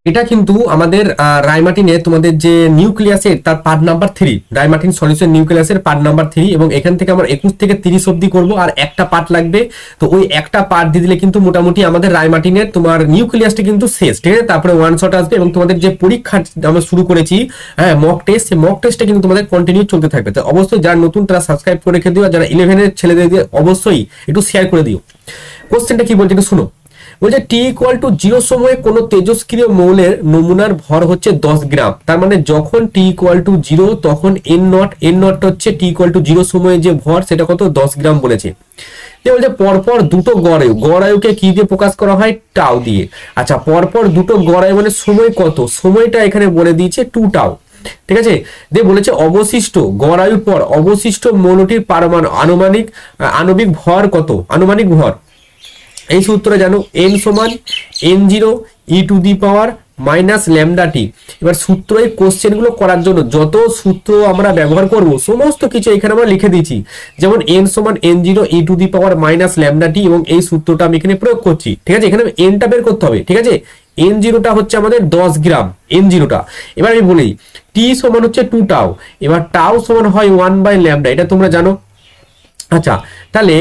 এটা কিন্তু আমাদের রায়মার্টিনে তোমাদের যে নিউক্লিয়াসের তার পার্ট নাম্বার 3, রায়মার্টিন সলিউশন নিউক্লিয়াসের পার্ট নাম্বার 3, এবং এখান থেকে আমরা 21 থেকে 30 অবধি করব, আর একটা পার্ট লাগবে। তো ওই একটা পার্ট দিয়ে দিলে কিন্তু মোটামুটি আমাদের রায়মার্টিনের তোমার নিউক্লিয়াসটা কিন্তু শেষ, ঠিক আছে। তারপরে ওয়ান শট আসবে এবং তোমাদের যে পরীক্ষা আমরা শুরু করেছি, হ্যাঁ, মক টেস্ট, সেই মক টেস্টটা কিন্তু তোমাদের কন্টিনিউ চলতে থাকবে। তো অবশ্যই যারা নতুন তারা সাবস্ক্রাইব করে রেখে দিও, আর যারা 11-এর ছেলেদের অবশ্যই একটু শেয়ার করে দিও। কোশ্চেনটা কি বলছে একটু শুনো। বলছে টি ইকুয়াল টু 0 সময়ে কোন তেজস্ক্রিয় মৌলের নমুনার ভর হচ্ছে 10 গ্রাম। তার মানে যখন টি ইকুয়াল টু 0 তখন n0 হচ্ছে টি ইকুয়াল টু 0 সময়ে যে ভর সেটা কত, 10 গ্রাম বলেছে। বলছে পরপর দুটো গড় আয়ুকে কি দিয়ে প্রকাশ করা হয়, টাউ দিয়ে। আচ্ছা, পরপর দুটো গড় আয়ু মানে সময় কত, সময়টা এখানে বলে দিয়েছে 2 টাউ, ঠিক আছে। দিয়ে বলেছে অবশিষ্ট গড় আয়ুর পর অবশিষ্ট মৌলটির পারমাণু আণবিক ভর কত, আনুমানিক ভর। এই সূত্রটা জানো, n সমান n0 e to the power minus lambda t. এবার সূত্র এই কোশ্চেন গুলো করার জন্য যত সূত্র আমরা ব্যবহার করব সমস্ত কিছু এখানে আমরা লিখে দিয়েছি। যেমন n সমান n0 e to the power minus lambda t, এবং এই সূত্রটা আমি এখানে প্রয়োগ করছি, ঠিক আছে। এখানে nটা বের করতে হবে, ঠিক আছে। n0টা হচ্ছে আমাদের 10 গ্রাম, n0টা। এবার আমি বলি t সমান হচ্ছে 2 টাউ, এবার টাউ সমান হয় 1 বাই ল্যামডা, এটা তোমরা জানো। আচ্ছা, তাহলে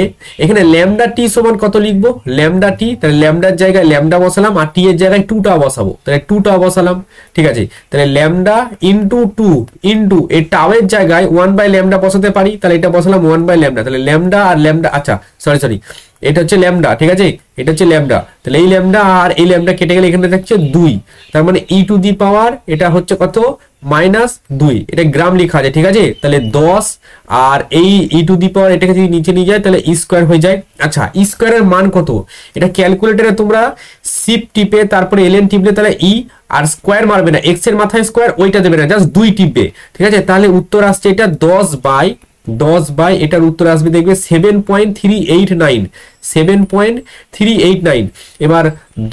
এখানে ল্যামডা টি সমান কত লিখবো, ল্যামডা টি, তাহলে ল্যামডার জায়গায় ল্যামডা বসালাম, আর টি এর জায়গায় 2 টা বসাবো, তাহলে 2 টা বসালাম, ঠিক আছে। তাহলে ল্যামডা ইনটু 2 ইনটু এই টাউ এর জায়গায় 1 বাই ল্যামডা বসাতে পারি, তাহলে এটা বসালাম 1 বাই ল্যামডা, তাহলে ল্যামডা আর ল্যামডা, আচ্ছা সরি এটা হচ্ছে ল্যামডা, ঠিক আছে, এটা হচ্ছে ল্যামডা। তাহলে এই ল্যামডা আর এই ল্যামডা কেটে গেলে এখানে থাকছে 2, তার মানে ই টু দি পাওয়ার এটা হচ্ছে কত, -2, এটা গ্রাম লেখা আছে, ঠিক আছে। তাহলে 10 আর এই ই টু দি পাওয়ার এটাকে যদি নিচে নিয়ে যায় তাহলে ই স্কয়ার হয়ে যায়। আচ্ছা, ই স্কয়ারের মান কত, এটা ক্যালকুলেটরে তোমরা শিফট টিপে তারপরে ln টিপলে তাহলে ই, আর স্কয়ার মারবে না, এক্স এর মাথায় স্কয়ার ওইটা দেবে না, জাস্ট 2 টিপবে, ঠিক আছে। তাহলে উত্তর আসছে এটা 10 বাই এটার উত্তর আসবে দেখবে 7.389। এবার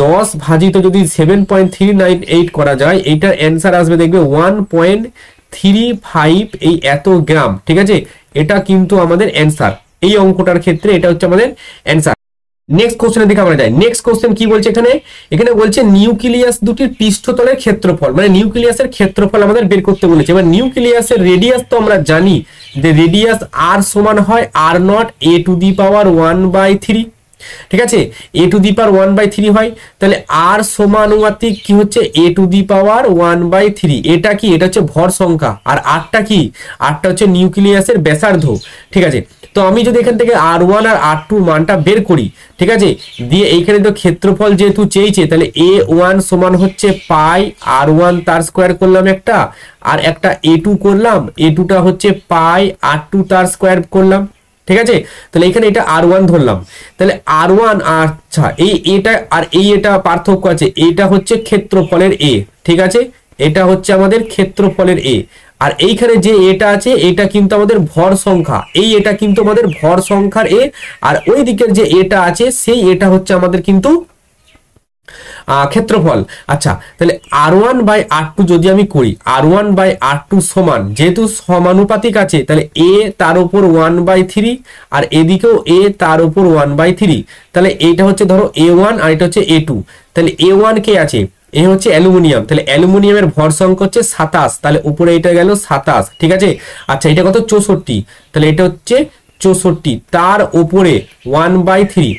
10 ভাজিত যদি 7.398 করা যায়, এইটার অ্যান্সার আসবে দেখবে 1.35, এই এত গ্রাম, ঠিক আছে। এটা কিন্তু আমাদের অ্যান্সার, এই অঙ্কটার ক্ষেত্রে এটা হচ্ছে আমাদের অ্যান্সার। নেক্সট কোশ্চেনের দিকে আমরা যাই। নেক্সট কোশ্চেন কি বলছে এখানে বলছে নিউক্লিয়াস দুটির পৃষ্ঠতলের ক্ষেত্রফল, মানে নিউক্লিয়াসের ক্ষেত্রফল আমাদের বের করতে বলেছে। এবার নিউক্লিয়াসের রেডিয়াস তো আমরা জানি যে রেডিয়াস r সমান হয় r0 a টু দি পাওয়ার 1/3, ঠিক আছে। a টু দি পাওয়ার 1/3 হয়, তাহলে r সমানুপাতিক কি হচ্ছে a টু দি পাওয়ার 1/3। এটা কি, এটা হচ্ছে ভর সংখ্যা, আর rটা কি, rটা হচ্ছে নিউক্লিয়াসের ব্যাসার্ধ, ঠিক আছে। তো আমি যদি এখান থেকে r1 আর r2 মানটা বের করি, ঠিক আছে, দিয়ে এইখানে তো ক্ষেত্রফল যেহেতু চেয়েছে, তাহলে a1 সমান হচ্ছে পাই r1 তার স্কয়ার করলাম একটা, আর একটা a2 করলাম, a2টা হচ্ছে পাই r2 তার স্কয়ার করলাম, ঠিক আছে। তাহলে এখানে এটা r1 ধরলাম, তাহলে r1, আচ্ছা এই এটা আর এই এটা পার্থক্য আছে, এটা হচ্ছে ক্ষেত্রফলের a, ঠিক আছে, এটা হচ্ছে আমাদের ক্ষেত্রফলের a। আর এইখানে যে এটা আছে এটা কিন্তু আমাদের ভর সংখ্যা, এই এটা কিন্তু আমাদের ভর সংখ্যার a, আর ওই দিকের যে এটা আছে সেই এটা হচ্ছে আমাদের কিন্তু ক্ষেত্রফল। আচ্ছা, তাহলে r1 বাই r2 যদি আমি করি, r1 বাই r2 সমান, যেহেতু সমানুপাতিক আছে তাহলে a তার উপর 1/3, আর এদিকেও a তার উপর 1/3, তাহলে এইটা হচ্ছে ধরো a1 আর এটা হচ্ছে a2। তাহলে a1 কে আছে, এ হচ্ছে অ্যালুমিনিয়াম, তাহলে অ্যালুমিনিয়ামের ভর সংখ্যা হচ্ছে 27, তাহলে উপরে এটা গেল 27, ঠিক আছে। আচ্ছা, এটা কত 64, তাহলে এটা হচ্ছে 64, তার উপরে 1/3,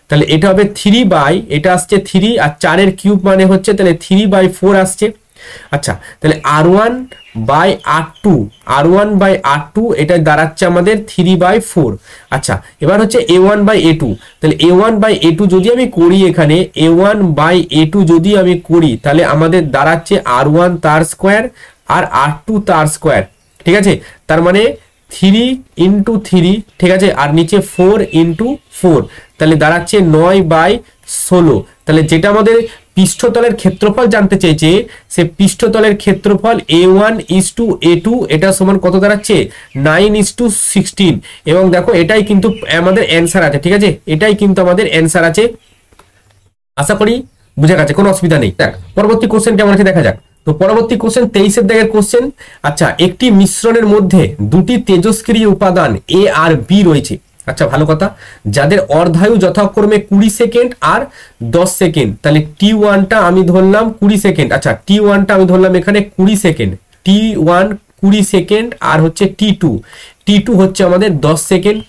তাহলে এটা হবে 3 বাই, এটা আসছে 3 আর 4 এর কিউব মানে হচ্ছে তাহলে 3/4 আসছে। আচ্ছা, তাহলে r1 বাই r2 এটা দাঁড়াচ্ছে আমাদের 3/4। আচ্ছা, এবার হচ্ছে a1 বাই a2, তাহলে a1 বাই a2 যদি আমি করি, এখানে a1 বাই a2 যদি আমি করি, তাহলে আমাদের দাঁড়াচ্ছে r1 তার স্কয়ার আর r2 তার স্কয়ার, ঠিক আছে। তার মানে 3 ইন্টু 3, ঠিক আছে, আর নিচে 4 ইন্টু 4, তাহলে দাঁড়াচ্ছে 9/16। তাহলে যেটা আমাদের পৃষ্ঠতলের ক্ষেত্রফল জানতে চেয়েছে, সে পৃষ্ঠতলের ক্ষেত্রফল a1:a2, এটা সমান কত দাঁড়াচ্ছে 9:16। এবং দেখো এটাই কিন্তু আমাদের অ্যান্সার আছে, ঠিক আছে, এটাই কিন্তু আমাদের অ্যান্সার আছে। আশা করি বুঝে গেছে, কোনো অসুবিধা নেই। দেখ পরবর্তী কোশ্চেন কেমন আছে দেখা যাক। তো পরবর্তী কোশ্চেন 23 এর কোশ্চেন। আচ্ছা, একটি মিশ্রণের মধ্যে দুটি তেজস্ক্রিয় উপাদান A আর B রয়েছে। আচ্ছা ভালো কথা, যাদের অর্ধায়ু যথাক্রমে 20 সেকেন্ড আর 10 সেকেন্ড, তাহলে T1টা আমি ধরলাম 20 সেকেন্ড। আচ্ছা T1টা আমি ধরলাম এখানে 20 সেকেন্ড, T1 20 সেকেন্ড আর হচ্ছে T2 হচ্ছে আমাদের 10 সেকেন্ড।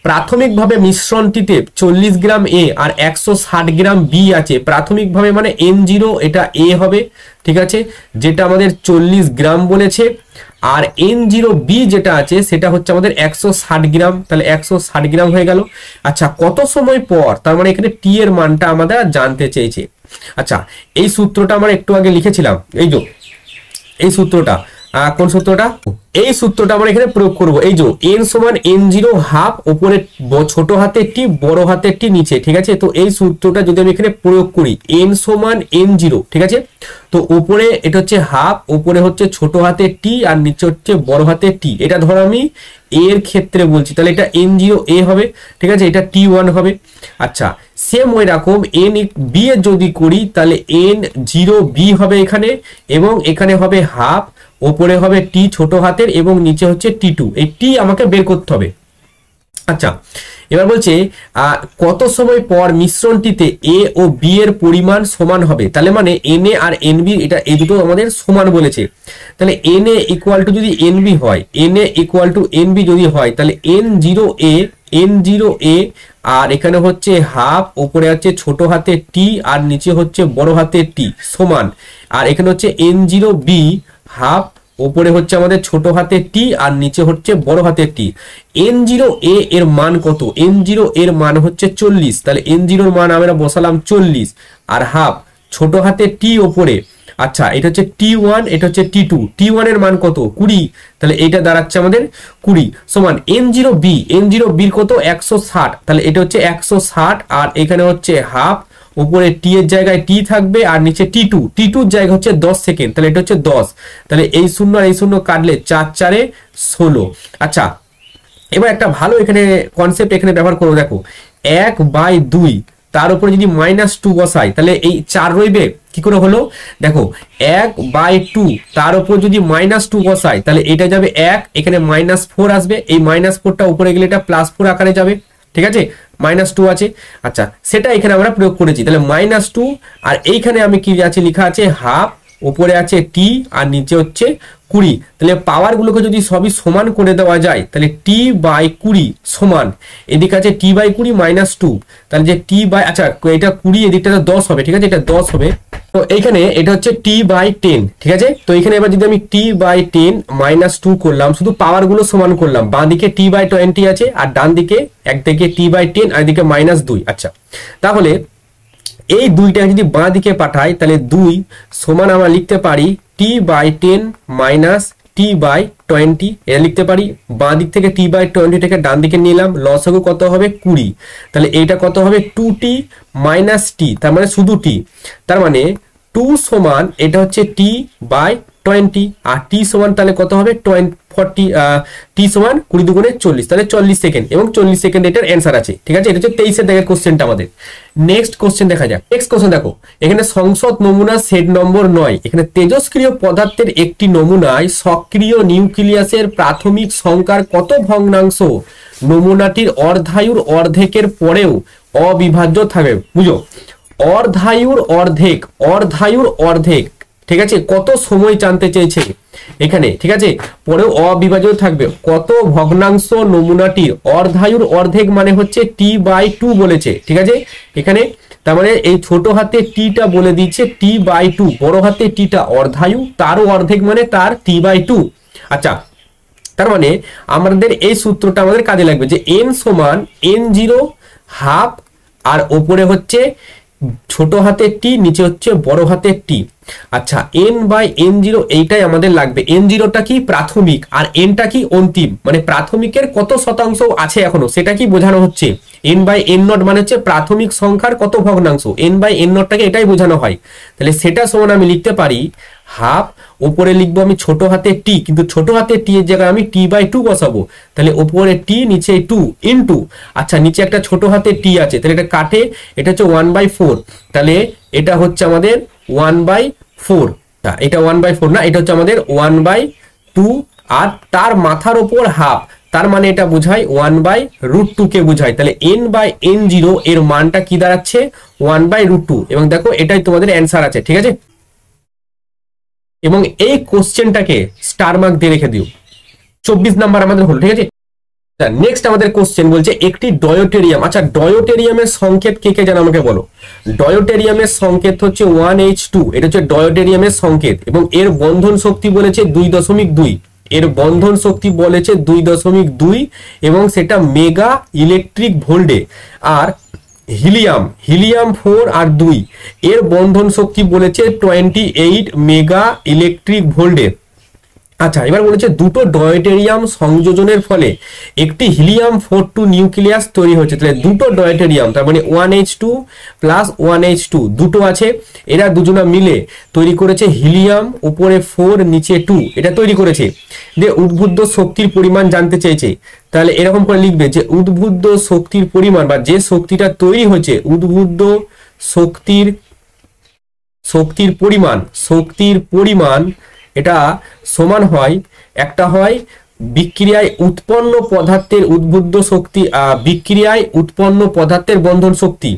প্রাথমিকভাবে মিশ্রণটিতে 40 গ্রাম এ আর 160 গ্রাম বি আছে। প্রাথমিকভাবে মানে N0 এটা এ হবে, ঠিক আছে, যেটা আমাদের 40 গ্রাম বলেছে, আর N0B যেটা আছে সেটা হচ্ছে আমাদের 160 গ্রাম, তাহলে 160 গ্রাম হয়ে গেল। আচ্ছা কত সময় পর, তার মানে এখানে টি এর মানটা আমাদের জানতে চেয়েছে। আচ্ছা এই সূত্রটা আমরা একটু আগে লিখেছিলাম, এই সূত্রটা, কোন সূত্রটা, এই সূত্রটা আমরা এখানে প্রয়োগ করব। এই যে n সমান n0 হাফ উপরে ছোট হাতের টি বড় হাতের টি নিচে, ঠিক আছে। তো এই সূত্রটা যদি আমি এখানে প্রয়োগ করি, n সমান n0, ঠিক আছে, তো উপরে এটা হচ্ছে হাফ, উপরে হচ্ছে ছোট হাতের টি আর নিচে হচ্ছে বড় হাতের টি। এটা ধরো আমি এর ক্ষেত্রে বলছি, তাহলে এটা n0a হবে, ঠিক আছে, এটা T1 হবে। আচ্ছা সেম ওই রকম n b এর যদি করি তাহলে n0b হবে এখানে, এবং এখানে হবে হাফ, ওপরে হবে টি ছোট হাতের এবং নিচে হচ্ছে T2। এই টি আমাকে বের করতে হবে। আচ্ছা এবার বলছে কত সময় পর মিশ্রণটিতে এ ও বি এর পরিমাণ সমান হবে, তাহলে মানে এন এ আর এন বি, এটা এই দুটো আমাদের সমান বলেছে। তাহলে এন এ ইকুয়াল টু যদি এন বি হয়, N A equal to N B যদি হয়, তাহলে n0a আর এখানে হচ্ছে হাফ, উপরে হচ্ছে ছোট হাতের টি আর নিচে হচ্ছে বড় হাতের টি সমান, আর এখানে হচ্ছে n0b হাফ, উপরে হচ্ছে আমাদের ছোট হাতের টি আর নিচে হচ্ছে বড় হাতের টি। n0a এর মান কত, n0 এর মান হচ্ছে 40, তাহলে n0 এর মান আমরা বসালাম 40 আর হাফ ছোট হাতের টি ওপরে। আচ্ছা এটা হচ্ছে T1, এটা হচ্ছে T1 এর মান কত 20, তাহলে এটা দাঁড়াচ্ছে আমাদের 20 সমান n0b এর কত 160, তাহলে এটা হচ্ছে 160 আর এখানে হচ্ছে হাফ, উপরে টি এর জায়গায় টি থাকবে আর নিচে T2 জায়গা হচ্ছে 10 সেকেন্ড, তাহলে এটা হচ্ছে 10, তাহলে এই শূন্য আর এই শূন্য কাটলে 4 4 16। আচ্ছা এবার একটা ভালো এখানে কনসেপ্ট এখানে ব্যবহার করবো, দেখো 1/2 তার উপরে যদি -2 বসাই তাহলে এই 4 রইবে, কি করে হলো দেখো 1/2 তার উপর যদি -2 বসাই তাহলে এটা যাবে 1, এখানে -4 আসবে, এই -4টা উপরে গেলে এটা +4 আকারে যাবে, ঠিক আছে, -2 আছে। আচ্ছা সেটা এখানে আমরা প্রয়োগ করেছি, তাহলে -2 আর এইখানে আমি কি আছে লেখা আছে হাফ, উপরে আছে টি আর নিচে হচ্ছে 20, তাহলে পাওয়ার গুলোকে যদি সবই সমান করে দেওয়া যায় তাহলে t/20 সমান, এদিকে আছে t/20 -2, তাহলে যে আচ্ছা এটা 20 এদিকটা 10 হবে, ঠিক আছে, এটা 10 হবে। তো এইখানে এটা হচ্ছে t/10, ঠিক আছে। তো এখানে এবার যদি আমি t/10 -2 করলাম, শুধু পাওয়ার গুলো সমান করলাম, বাঁ দিকে t/20 আছে আর ডান দিকে একদিকে t/10 আর এদিকে -2। আচ্ছা তাহলে এই দুইটা যদি বাঁ দিকে পাঠাই তাহলে 2 সমান আমরা লিখতে পারি t/10 t/20, এটা লিখতে পারি। বাঁ দিক থেকে t/20 থেকে ডান দিকে নিলাম, লসাগু কত হবে 20, তাহলে এইটা কত হবে 2t - t, তার মানে শুধু t, তার মানে 2 সমান এটা হচ্ছে t/20 আর t সমান তাহলে কত হবে 40, t সমান 20 দুগুণে 40, তাহলে 40 সেকেন্ড, এবং 40 সেকেন্ড এটার অ্যান্সার আছে, ঠিক আছে। এটা হচ্ছে 23 এর কোশ্চেনটা আমাদের। নেক্সট কোশ্চেন দেখা যাক। নেক্সট কোশ্চেন দেখো, এখানে সংসদ নমুনা সেট নম্বর 9, এখানে তেজস্ক্রিয় পদার্থের একটি নমুনায় সক্রিয় নিউক্লিয়াসের প্রাথমিক সংখ্যার কত ভগ্নাংশ নমুনাটির অর্ধায়ুর অর্ধেকের পরেও অবিভাজ্য থাকবে। বুঝো, অর্ধায়ুর অর্ধেক, ঠিক আছে, কত সময় জানতে চেয়েছে এখানে, ঠিক আছে, পরেও অবিভাজ্য থাকবে, কত ভগ্নাংশ নমুনাটির অর্ধায়ুর অর্ধেক মানে হচ্ছে t/2 বলেছে, ঠিক আছে। এখানে তার মানে এই ছোট হাতে টিটা বলে দিচ্ছে t/2, বড় হাতে টিটা অর্ধায়ু, তারও অর্ধেক মানে তার t/2। আচ্ছা তার মানে আমাদের এই সূত্রটা আমাদের কাজে লাগবে যে n সমান n0 হাফ আর ওপরে হচ্ছে ছোট হাতের টি, নিচে হচ্ছে বড় হাতের টি। আচ্ছা n/n0 এইটাই আমাদের লাগবে। n0টা কি প্রাথমিক আর nটা কি অন্তিম, মানে প্রাথমিকের কত শতাংশ আছে এখনো সেটা কি বোঝানো হচ্ছে। n/n0 মানে হচ্ছে প্রাথমিক সংখ্যার কত ভগ্নাংশ, n/n0টাকে এটাই বোঝানো হয়। তাহলে সেটা সমান আমি লিখতে পারি হাফ, উপরে লিখবো আমি ছোট হাতের টি, কিন্তু ছোট হাতের টি এর জায়গায় আমি t/2 বসাবো, তাহলে উপরে টি নিচে 2 ইনটু, আচ্ছা নিচে একটা ছোট হাতের টি আছে, তাহলে এটা কাটে, এটা হচ্ছে 1/4, তাহলে এটা হচ্ছে আমাদের 1/4, এটা 1/4 না, এটা হচ্ছে আমাদের 1/2 আর তার মাথার উপর হাফ, তার মানে এটা বোঝায় 1/√2 কে বোঝায়। তাহলে n/n0 এর মানটা কি দাঁড়াচ্ছে 1/√2, এবং দেখো এটাই তোমাদের অ্যান্সার আছে, ঠিক আছে। এবং এই কোশ্চেনটাকে স্টার মার্ক দিয়ে রেখে দিও, 24 নাম্বার আমাদের হলো, ঠিক আছে। নেক্সট আমাদের কোশ্চেন বলছে একটি ডয়োটেরিয়াম। আচ্ছা, ডয়োটেরিয়ামের সংকেত কে কে জানো আমাকে বলো। ডয়োটেরিয়ামের সংকেত হচ্ছে 1H2, এটা হচ্ছে ডয়োটেরিয়ামের সংকেত, এবং এর বন্ধন শক্তি বলেছে 2.2, এর বন্ধন শক্তি বলেছে 2.2, এবং সেটা মেগা ইলেকট্রিক ভোল্টে। আর হিলিয়াম 4 আর 2 এর বন্ধন শক্তি বলেছে 28 মেগা ইলেকট্রিক ভোল্টে। আচ্ছা, এবার বলেছে দুটো ডয়টেরিয়াম সংযোজনের ফলে একটি হিলিয়াম 42 নিউক্লিয়াস তৈরি হচ্ছে। তাহলে দুটো ডয়টেরিয়াম, তার মানে 1H2 প্লাস 1H2 দুটো আছে, এরা দুজনা মিলে তৈরি করেছে হিলিয়াম, উপরে 4 নিচে 2, এটা তৈরি করেছে। যে উদ্বুদ্ধ শক্তির পরিমাণ জানতে চেয়েছে, তাহলে এরকম করে লিখবে যে উদ্বুদ্ধ শক্তির পরিমাণ বা যে শক্তিটা তৈরি হচ্ছে, উদ্বুদ্ধ শক্তির পরিমাণ এটা সমান হয়, একটা হয় বিক্রিয়ায় উৎপন্ন পদার্থের উদ্বুদ্ধ শক্তি, বিক্রিয়ায় উৎপন্ন পদার্থের বন্ধন শক্তি,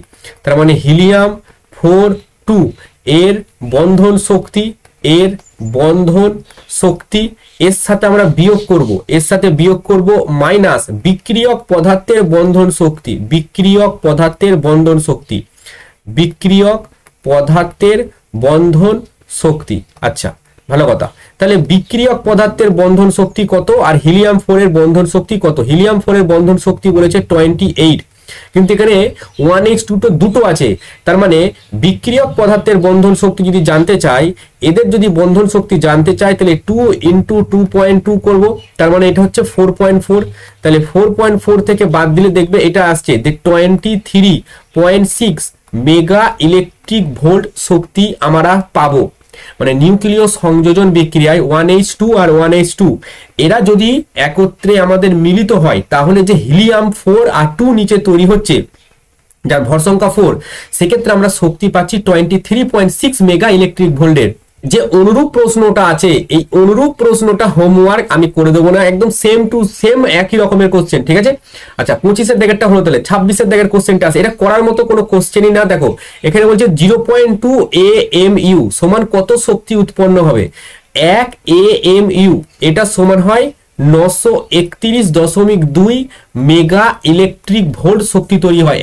তার মানে হিলিয়াম 4 2 এর বন্ধন শক্তি এর সাথে আমরা বিয়োগ করব মাইনাস বিক্রিয়ক পদার্থের বন্ধন শক্তি। আচ্ছা, ভালো কথা। তাহলে বিক্রিয়ক পদার্থের বন্ধন শক্তি কত আর হিলিয়াম 4 এর বন্ধন শক্তি কত? হিলিয়াম 4 এর বন্ধন শক্তি বলেছে 28, কিন্তু এখানে 1H2 তো দুটো আছে, তার মানে বিক্রিয়ক পদার্থের বন্ধন শক্তি যদি জানতে চাই, এদের যদি বন্ধন শক্তি জানতে চাই, তাহলে 2 × 2.2 করব, তার মানে এটা হচ্ছে 4.4। তাহলে 4.4 থেকে বাদ দিলে দেখবে এটা আসছে 23.6 মেগা ইলেকট্রিক ভোল্ট শক্তি আমরা পাবো। মানে নিউক্লিয় সংযোজন বিক্রিয়ায় 1H2 আর 1H2 এরা যদি একত্রে আমাদের মিলিত হয়, তাহলে যে হিলিয়াম 4 আর 2 নিচে তৈরি হচ্ছে, যার ভর সংখ্যা 4, সেক্ষেত্রে আমরা শক্তি পাচ্ছি 23.6 মেগা ইলেকট্রিক ভোল্টের। যে অনুরূপ প্রশ্নটা আছে, এই অনুরূপ প্রশ্নটা হোমওয়ার্ক আমি করে দেবো না, একদম সেম টু সেম একই রকমের কোশ্চেন, ঠিক আছে। আচ্ছা, 25-এর দাগেরটা হলো, তাহলে 26-এর দাগের কোশ্চেনটা আছে, এটা করার মতো কোনো কোশ্চেনই না। দেখো এখানে বলছে 0.2 AMU সমান কত শক্তি উৎপন্ন হবে? 1 AMU এটা সমান হয় 931.2 মেগা ইলেকট্রিক ভোল্ট শক্তি তৈরি হয়।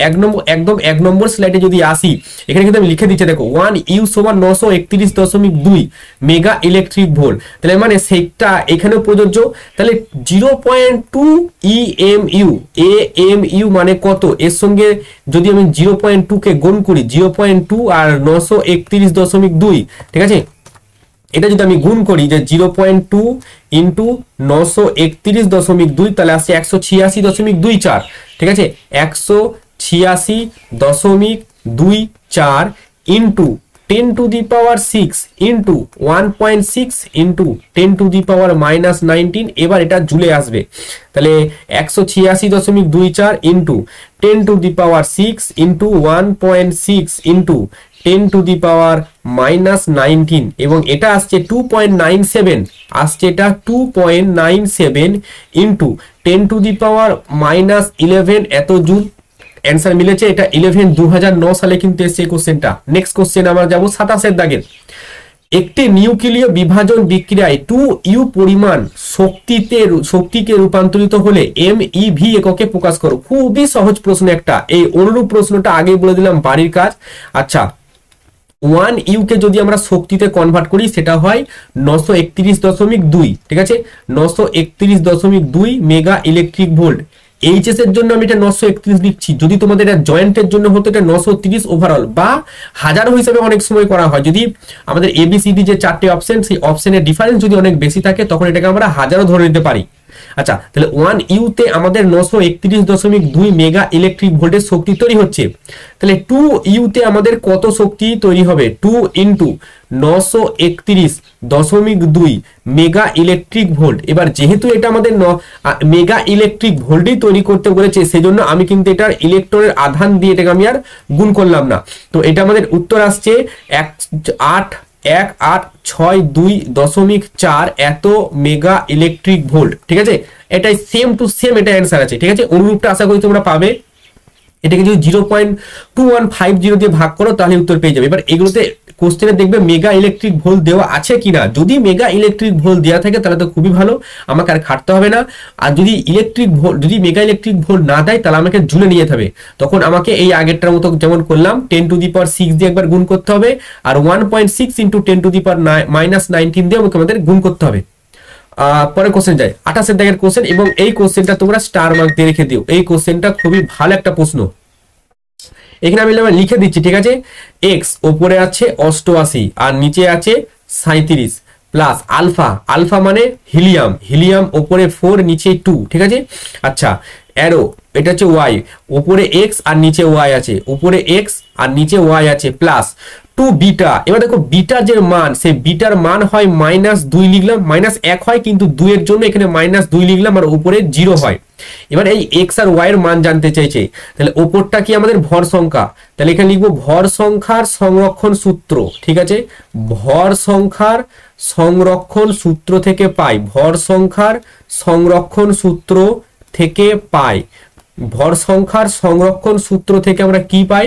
একদম এক নম্বর স্লাইডে যদি আসি, এখানে কিন্তু আমি লিখে দিচ্ছি, দেখো 1U সমান 931.2 মেগা ইলেকট্রিক ভোল্ট, তাহলে মানে সেটা এখানেও প্রযোজ্য। তাহলে 0.2 AMU মানে কত? এর সঙ্গে যদি আমি 0.2 কে গুণ করি, 0.2 আর 931.2, ঠিক আছে, এটা যদি আমি গুণ করি যে 0.2 × 931.2, তাহলে আসছে 186.24, ঠিক আছে, 186.24 ইন্টু 10⁻6 ইন্টু 1.6 ইন্টু 10⁻−19, এবার এটা জুলে আসবে। তাহলে 186.24 ইন্টু 10⁻6 ইন্টু 1.6 ইন্টু 10⁻−19, এবং এটা আসছে 2.97, আসছে এটা 2.97 ইন্টু 10⁻−11 এত জুল। অ্যান্সার মিলেছে, এটা 11 2009 সালে কিন্তু এসছে এই কোশ্চেনটা। নেক্সট কোশ্চেন আমরা যাব 27-এর দাগের। একটি নিউক্লিয় বিভাজন বিক্রিয়ায় 2U পরিমাণ শক্তিকে রূপান্তরিত হলে MeV এককে প্রকাশ করো। খুবই সহজ প্রশ্ন একটা, এই অনুরূপ প্রশ্নটা আগেই বলে দিলাম, বাড়ির কাজ। আচ্ছা, 1U কে যদি আমরা শক্তিতে কনভার্ট করি, সেটা হয় 931.2, ঠিক আছে, 931.2 মেগা ইলেকট্রিক ভোল্ট। এইচএস এর জন্য আমি এটা 931 লিখছি, যদি তোমাদের এটা জয়েন্টের জন্য হতো এটা 930 ওভারঅল, বা হাজারো হিসেবে অনেক সময় করা হয়। যদি আমাদের ABCD যে 4টে অপশন, সেই অপশনের ডিফারেন্স যদি অনেক বেশি থাকে, তখন এটাকে আমরা হাজারও ধরে নিতে পারি। আচ্ছা, তাহলে 1U তে আমাদের 931.2 মেগা ইলেকট্রিক ভোল্টের শক্তি তৈরি হচ্ছে। তাহলে 2U তে আমাদের কত শক্তি তৈরি হবে? 2 × 931.2 মেগা ইলেকট্রিক ভোল্ট। এবার যেহেতু এটা আমাদের মেগা ইলেকট্রিক ভোল্টেই তৈরি করতে বলেছে, সেজন্য আমি কিন্তু এটার ইলেকট্রনের আধান দিয়ে এটাকে আমি আর গুণ করলাম না। তো এটা আমাদের উত্তর আসছে 8 1862.4 এত মেগা ইলেকট্রিক ভোল্ট। ঠিক আছে, এটাই সেম টু সেম এটা অ্যান্সার আছে। ঠিক আছে, অনুরূপটা আশা করি তোমরা পাবে। এটাকে যদি 0.2150 দিয়ে ভাগ করো তাহলে উত্তর পেয়ে যাবে। এবার এগুলোতে কোশ্চেনে দেখবে মেগা ইলেকট্রিক ভোল্ট দেওয়া আছে কিনা। যদি মেগা ইলেকট্রিক ভোল্ট দেওয়া থাকে তাহলে তো খুবই ভালো, আমাকে আর খাটতে হবে না। আর যদি মেগা ইলেকট্রিক ভোল্ট না দেয় তাহলে আমাকে জুলে নিয়ে যেতে হবে। তখন আমাকে এই আগেরটার মতো যেমন করলাম 10⁻6 দিয়ে একবার গুণ করতে হবে, আর 1.6 × 10⁻−19 দিয়ে আমাদের গুণ করতে হবে। পরে কোশ্চেন যায় 28 দাগের কোশ্চেন, এবং এই কোশ্চেনটা তোমরা স্টার মার্ক দিয়ে রেখে দিও। এই কোশ্চেনটা খুবই ভালো একটা প্রশ্ন। এখানে আমি লিখে দিচ্ছি। ঠিক আছে, এক্স ওপরে আছে 88 আর নিচে আছে 37 প্লাস আলফা, আলফা মানে হিলিয়াম, হিলিয়াম ওপরে 4 নিচে 2। ঠিক আছে, আচ্ছা অ্যারো এটা হচ্ছে ওয়াই, ওপরে এক্স আর নিচে ওয়াই আছে, উপরে এক্স আর নিচে ওয়াই আছে, প্লাস 2 বিটা। এবার দেখো বিটার যে মান, সেই বিটার মান হয় -2 লিখলাম, -1 হয় কিন্তু 2 এর জন্য এখানে -2 লিখলাম, আর উপরে 0 হয়। এবার এই এক্স আর ওয়াই এর মান জানতে চাইছে, তাহলে ওপরটা কি আমাদের ভর সংখ্যা, তাহলে এখানে লিখবো ভর সংখ্যার সংরক্ষণ সূত্র। ঠিক আছে, ভর সংখ্যার সংরক্ষণ সূত্র থেকে পাই, ভর সংখ্যার সংরক্ষণ সূত্র থেকে পাই, ভর সংখ্যার সংরক্ষণ সূত্র থেকে আমরা কি পাই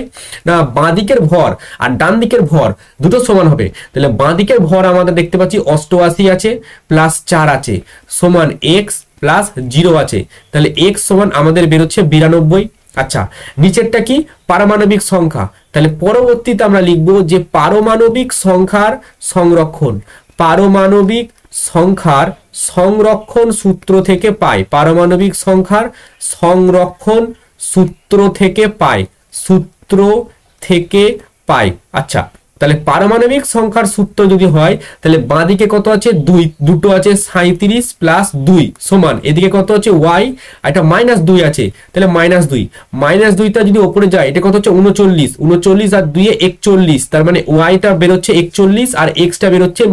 না, বাঁ দিকের ভর আর ডান দিকের ভর দুটো সমান হবে। তাহলে বাঁ দিকের ভর আমাদের দেখতে পাচ্ছি 88 আছে প্লাস 4 আছে সমান x প্লাস 0 আছে, তাহলে x সমান আমাদের বেরোচ্ছে 92। আচ্ছা, নিচেরটা কি পারমাণবিক সংখ্যা, তাহলে পরবর্তীতে আমরা লিখবো যে পারমাণবিক সংখ্যার সংরক্ষণ, পারমাণবিক সংখ্যার সংরক্ষণ সূত্র থেকে পাই, পারমাণবিক সংখ্যার সংরক্ষণ সূত্র থেকে পাই, সূত্র থেকে পাই। আচ্ছা, তাহলে পারমাণবিক সংখ্যার সূত্র যদি হয় তাহলে বাঁদিকে কত আছে 2, দুটো আছে 37 প্লাস 2 সমান এদিকে কত আছে y, এটা -2 আছে, তাহলে -2টা যদি উপরে যায় এটা কত হচ্ছে 39 আর 2 এ 41, তার মানে y টা বেরোচ্ছে 41 আর x টা বেরোচ্ছে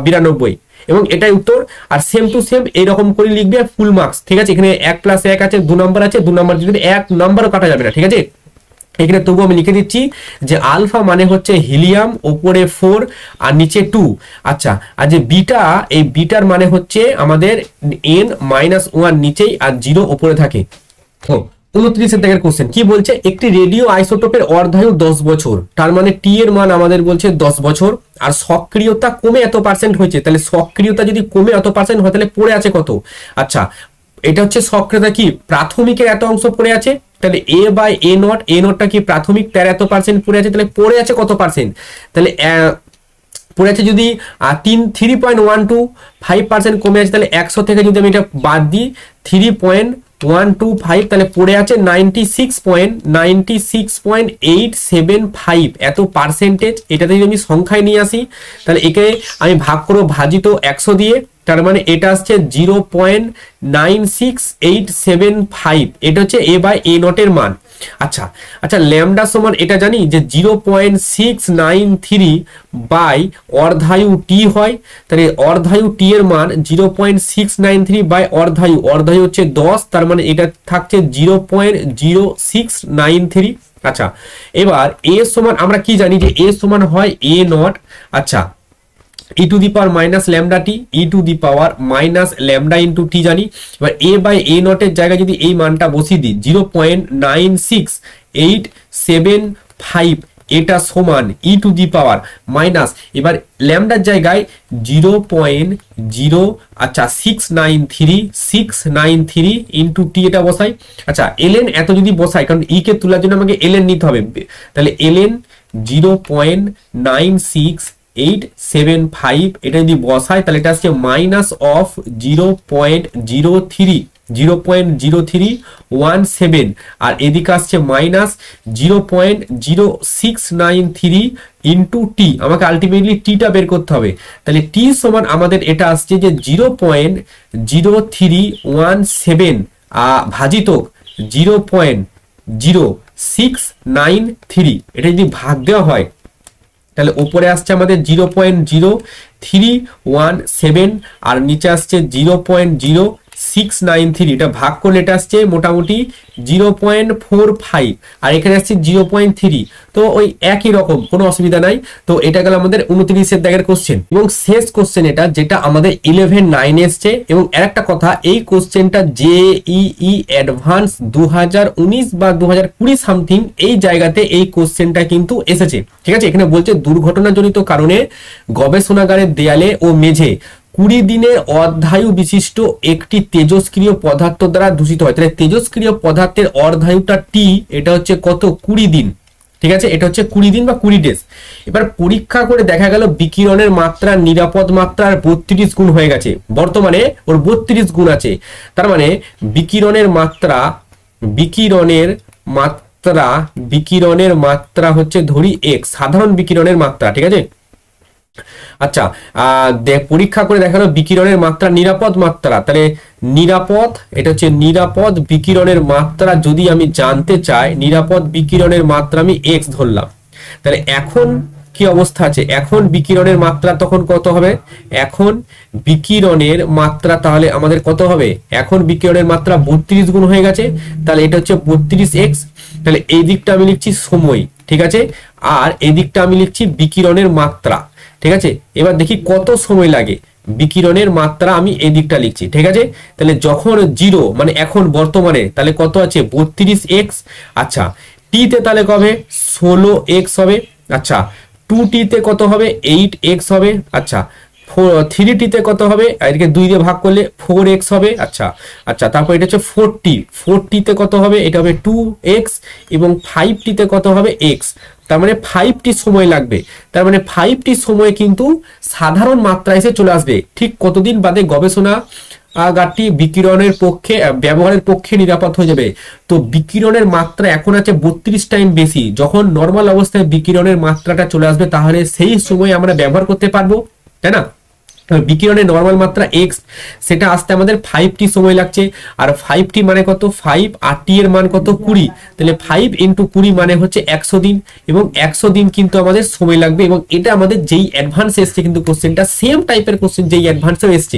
92, এবং এটাই উত্তর। আর সেম টু সেম এইরকম করে লিখবে ফুল মার্কস। ঠিক আছে, এখানে 1 + 1 আছে 2 নম্বর আছে, 2 নম্বর যদি 1 নম্বরও কাটা যাবে না। ঠিক আছে, এখানে তবু আমি লিখে দিচ্ছি যে আলফা মানে হচ্ছে হিলিয়াম, ওপরে 4 আর নিচে 2। আচ্ছা, আর যে বিটা, এই বিটার মানে হচ্ছে আমাদের n-1 নিচেই আর 0 উপরে থাকে। 29 দাগের কোশ্চেন কি বলছে, একটি রেডিও আইসোটোপের অর্ধায়ু 10 বছর, তার মানে টি এর মান আমাদের বলছে 10 বছর, আর সক্রিয়তা কমে এত % হয়েছে, তাহলে সক্রিয়তা যদি কমে এত % হয় তাহলে পড়ে আছে কত। আচ্ছা, এটা হচ্ছে সক্রিয়তা কি প্রাথমিকের এত অংশ পড়ে আছে, তাহলে a/a0, a0টা কি প্রাথমিক তার এত % পড়ে আছে, তাহলে পড়ে আছে কত %, তাহলে পড়ে আছে যদি 3.125% কমে আছে, তাহলে 100 থেকে যদি আমি এটা বাদ দিই 3.125, তাহলে পড়ে আছে 96.875 এত %। এটাতে যদি আমি সংখ্যায় নিয়ে আসি তাহলে একে আমি ভাগ করব ভাজিত 100 দিয়ে, তার মানে এটা আসছে 0.96875, এটা হচ্ছে a/a0 এর মান। আচ্ছা আচ্ছা, ল্যামডা সমান এটা জানি যে 0.693 বাই অর্ধায়ু টি হয়, তাহলে অর্ধায়ু টি এর মান 0.693 বাই অর্ধায়ু, অর্ধায়ু হচ্ছে 10, তার মানে এটা থাকছে 0.0693। আচ্ছা, এবার a সমান আমরা কি জানি যে a সমান হয় a0। আচ্ছা, e to the power minus lambda t, e to the power minus lambda into t জানি। এবার a/a0 এর জায়গায় যদি এই মানটা বসিয়ে দিই 0.96875, এটা সমান e to the power minus, এবার ল্যামডার জায়গায় 0.0693 ইন্টু টি এটা বসাই। আচ্ছা, ln এত যদি বসাই, কারণ e কে তোলার জন্য আমাকে ln নিতে হবে, তাহলে ln 0.96875 এটা যদি বসায় তাহলে এটা আসছে -0.0317, আর এদিকে আসছে -0.0693 ইন্টু টি, আমাকে আলটিমেটলি টিটা বের করতে হবে। তাহলে টি সমান আমাদের এটা আসছে যে 0.0317 ভাজিত 0.0693, এটা যদি ভাগ দেওয়া হয় তাহলে উপরে আসছে আমাদের 0.0317 আর নিচে আসছে 693, এটা ভাগ করলে এটা আসছে মোটামুটি 0.45, আর এখানে আসছে 0.3, তো ওই একই রকম, কোনো অসুবিধা নাই। তো এটা গেল আমাদের 29 দাগের কোশ্চেন। এবং শেষ কোশ্চেন এটা, যেটা আমাদের 11-9 এসছে। এবং আরেকটা কথা, এই কোশ্চেনটা জেইই অ্যাডভান্স 2019 বা 2020 সামথিং এই জায়গাতে এই কোশ্চেনটা কিন্তু এসেছে, ঠিক আছে। এখানে বলছে দুর্ঘটনাজনিত কারণে গবেষণাগারের দেয়ালে ও মেঝে 20 দিনের অর্ধায়ু বিশিষ্ট একটি তেজস্ক্রিয় পদার্থ দ্বারা দূষিত হয়। তাহলে তেজস্ক্রিয় পদার্থের অর্ধায়ুটা টি, এটা হচ্ছে কত, 20 দিন, ঠিক আছে। এটা হচ্ছে 20 দিন বা 20 ডেজ। এবার পরীক্ষা করে দেখা গেল বিকিরণের মাত্রা নিরাপদ মাত্রার 32 গুণ হয়ে গেছে, বর্তমানে ওর 32 গুণ আছে। তার মানে বিকিরণের মাত্রা হচ্ছে ধরি x, সাধারণ বিকিরণের মাত্রা, ঠিক আছে। আচ্ছা, পরীক্ষা করে দেখালো বিকিরণের মাত্রা নিরাপদ মাত্রা, তাহলে নিরাপদ, এটা হচ্ছে নিরাপদ বিকিরণের মাত্রা যদি আমি জানতে চাই, নিরাপদ বিকিরণের মাত্রা আমি x ধরলাম। তাহলে এখন কি অবস্থা আছে, এখন বিকিরণের মাত্রা তখন কত হবে, এখন বিকিরণের মাত্রা তাহলে আমাদের কত হবে, এখন বিকিরণের মাত্রা 32 গুণ হয়ে গেছে, তাহলে এটা হচ্ছে 32x। তাহলে এই দিকটা আমি লিখছি সময়, ঠিক আছে, আর এই দিকটা আমি লিখছি বিকিরণের মাত্রা, ঠিক আছে। এবার দেখি কত সময় লাগে, বিকিরণের মাত্রা আমি এই দিকটা লিখছি, ঠিক আছে। তাহলে যখন 0 মানে এখন বর্তমানে, তাহলে কত আছে 32x। আচ্ছা, টি তে তাহলে কবে 16x হবে। আচ্ছা, 2t তে কত হবে 8x হবে। আচ্ছা, 3t তে কত হবে, এটাকে 2 দিয়ে ভাগ করলে 4x হবে। আচ্ছা আচ্ছা, তারপর এটা হচ্ছে 4t তে কত হবে, এটা হবে 2x, এবং 5t তে কত হবে x। তার মানে 5t সময় লাগবে। তার মানে 5t সময় কিন্তু সাধারণ মাত্রা এসে চলে আসবে। ঠিক কতদিন বাদে গবেষণাগারটি বিকিরণের পক্ষে ব্যবহারের পক্ষে নিরাপদ হয়ে যাবে। তো বিকিরণের মাত্রা এখন আছে 32 টাইম বেশি। যখন নর্মাল অবস্থায় বিকিরণের মাত্রাটা চলে আসবে, তাহলে সেই সময় আমরা ব্যবহার করতে পারবো, তাই না। বিকিরণের নরমাল মাত্রা x, সেটা আসতে আমাদের 5t সময় লাগছে। আর 5t মানে কত, 5, আর t এর মান কত 20, তাহলে 5 × 20 মানে হচ্ছে 100 দিন, এবং 100 দিন কিন্তু আমাদের সময় লাগবে। এবং এটা আমাদের যেই অ্যাডভান্স এসছে কিন্তু কোশ্চেনটা সেম টাইপের কোশ্চেন যেই অ্যাডভান্সেও এসছে।